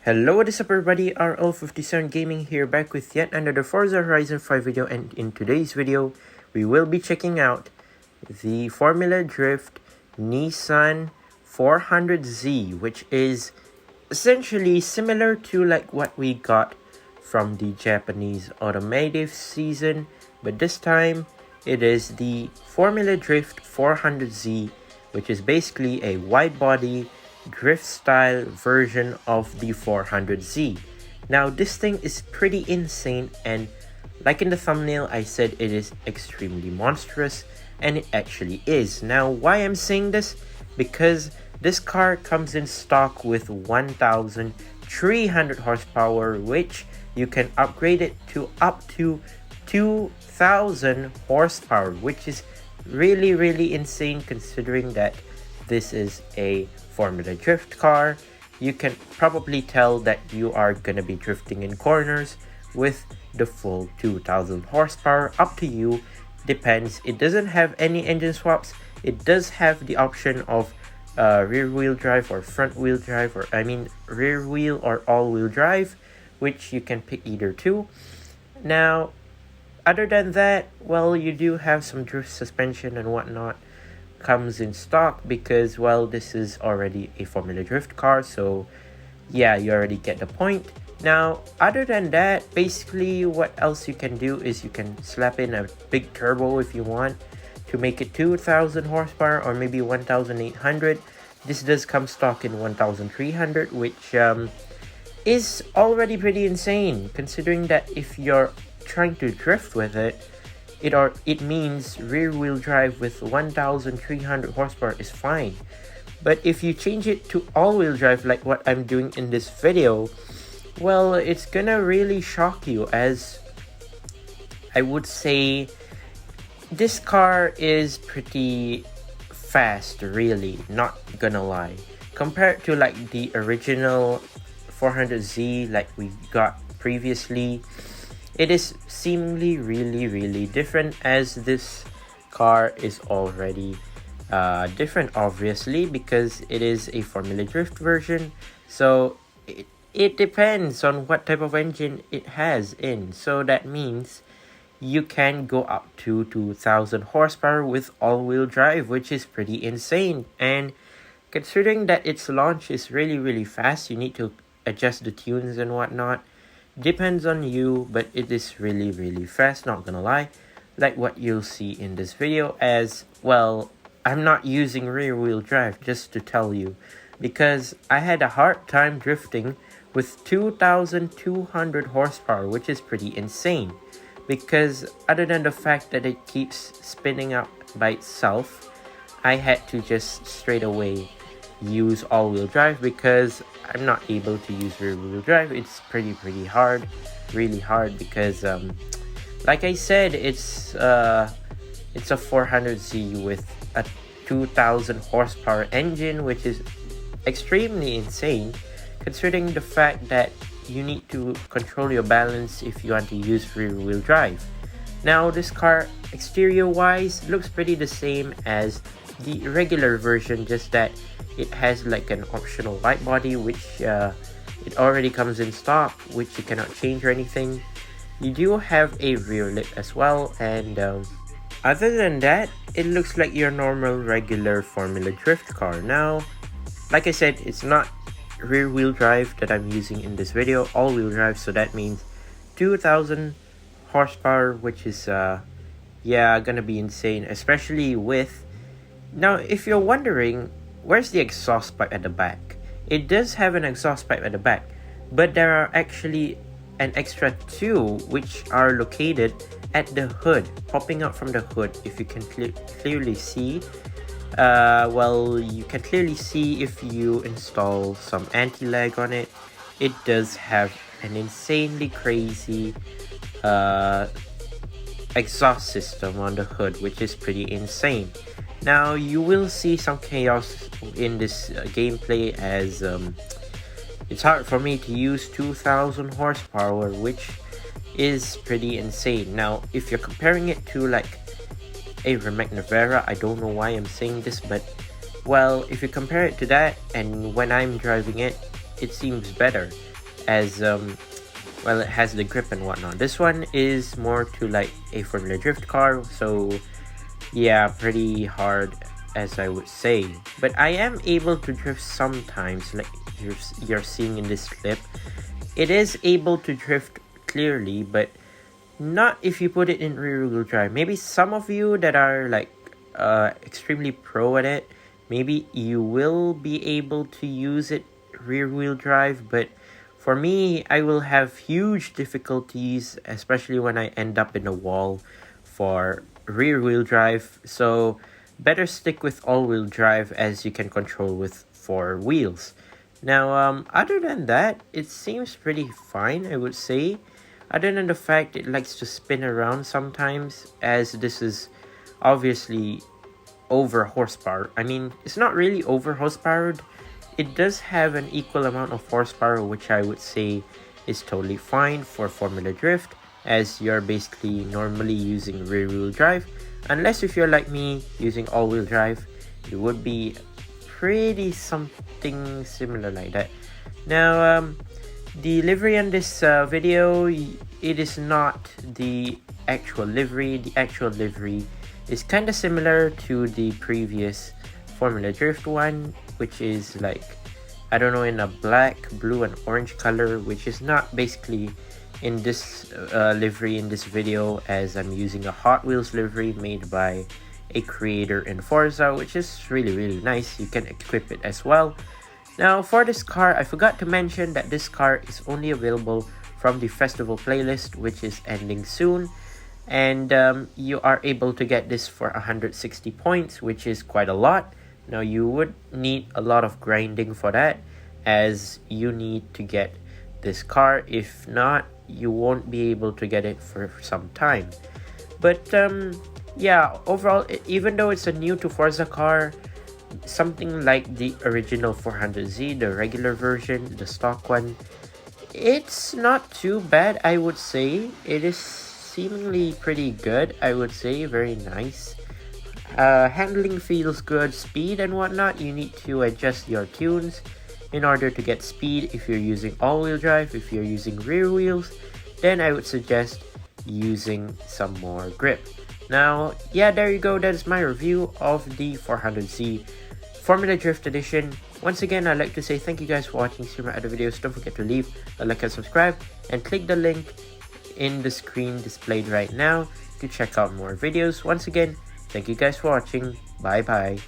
Hello, what is up everybody, RL57 Gaming here, back with yet another Forza Horizon 5 video, and in today's video, we will be checking out the Formula Drift Nissan 400Z, which is essentially similar to like what we got from the Japanese automotive season, but this time it is the Formula Drift 400Z, which is basically a wide body drift style version of the 400Z. Now this thing is pretty insane, and like in the thumbnail I said, it is extremely monstrous, and it actually is. Now why I'm saying this? Because this car comes in stock with 1,300 horsepower, which you can upgrade it to up to 2,000 horsepower, which is really insane considering that this is a Formula Drift car. You can probably tell that you are gonna be drifting in corners with the full 2,000 horsepower. Up to you, depends. It doesn't have any engine swaps. It does have the option of rear wheel drive or front wheel drive, or rear wheel or all wheel drive, which you can pick either two. Now other than that, well, you do have some drift suspension and whatnot comes in stock because, well, this is already a Formula Drift car, so yeah, you already get the point. Now other than that, basically what else you can do is you can slap in a big turbo if you want to make it 2,000 horsepower or maybe 1,800. This does come stock in 1,300, which is already pretty insane considering that if you're trying to drift with it, it means rear wheel drive with 1,300 horsepower is fine. But if you change it to all wheel drive like what I'm doing in this video, well, it's gonna really shock you, as I would say this car is pretty fast, really, not gonna lie, compared to like the original 400Z like we got previously. It is seemingly really different, as this car is already different, obviously, because it is a Formula Drift version. So it depends on what type of engine it has in. So that means you can go up to 2,000 horsepower with all-wheel drive, which is pretty insane. And considering that its launch is really fast, you need to adjust the tunes and whatnot. Depends on you, but it is really fast, not gonna lie, like what you'll see in this video. As well, I'm not using rear wheel drive, just to tell you, because I had a hard time drifting with 2,200 horsepower, which is pretty insane, because other than the fact that it keeps spinning up by itself, I had to just straight away use all-wheel drive because I'm not able to use rear-wheel drive. It's pretty hard, really hard, because like I said, it's a 400Z with a 2,000 horsepower engine, which is extremely insane considering the fact that you need to control your balance if you want to use rear-wheel drive. Now this car, exterior wise, looks pretty the same as the regular version, just that it has like an optional white body, which it already comes in stock, which you cannot change or anything. You do have a rear lip as well, and other than that, it looks like your normal regular Formula Drift car. Now like I said, it's not rear wheel drive that I'm using in this video, all wheel drive, so that means 2,000 horsepower, which is gonna be insane, especially with. Now if you're wondering, where's the exhaust pipe at the back? It does have an exhaust pipe at the back, but there are actually an extra two which are located at the hood, popping out from the hood. If you can clearly see, well, you can clearly see if you install some anti-lag on it. It does have an insanely crazy exhaust system on the hood, which is pretty insane. Now you will see some chaos in this gameplay, as it's hard for me to use 2,000 horsepower, which is pretty insane. Now if you're comparing it to like a Rimac Navara, I don't know why I'm saying this, but well, if you compare it to that and when I'm driving it, it seems better. as well, it has the grip and whatnot. This one is more to like a Formula Drift car, so yeah, pretty hard as I would say. But I am able to drift sometimes, like you're seeing in this clip. It is able to drift clearly, but not if you put it in rear wheel drive. Maybe some of you that are like extremely pro at it, maybe you will be able to use it rear wheel drive, but for me, I will have huge difficulties, especially when I end up in a wall for rear wheel drive. So better stick with all wheel drive, as you can control with 4 wheels. Now, other than that, it seems pretty fine, I would say. Other than the fact it likes to spin around sometimes, as this is obviously over horsepower. I mean, it's not really over horsepowered. It does have an equal amount of horsepower, which I would say is totally fine for Formula Drift, as you're basically normally using rear wheel drive. Unless if you're like me using all wheel drive, it would be pretty something similar like that. Now, the livery on this video, it is not the actual livery. The actual livery is kind of similar to the previous Formula Drift one, which is like, I don't know, in a black, blue, and orange color, which is not basically in this livery in this video, as I'm using a Hot Wheels livery made by a creator in Forza, which is really nice. You can equip it as well. Now, for this car, I forgot to mention that this car is only available from the festival playlist, which is ending soon, and you are able to get this for 160 points, which is quite a lot. Now, you would need a lot of grinding for that, as you need to get this car. If not, you won't be able to get it for some time. But yeah, overall, even though it's a new to Forza car, something like the original 400Z, the regular version, the stock one, it's not too bad, I would say. It is seemingly pretty good, I would say. Very nice. Handling feels good. Speed and whatnot, you need to adjust your tunes in order to get speed. If you're using all-wheel drive, if you're using rear wheels, then I would suggest using some more grip. Now, yeah, there you go. That is my review of the 400Z Formula Drift Edition. Once again, I'd like to say thank you guys for watching. See my other videos. Don't forget to leave a like and subscribe, and click the link in the screen displayed right now to check out more videos. Once again, thank you guys for watching. Bye bye.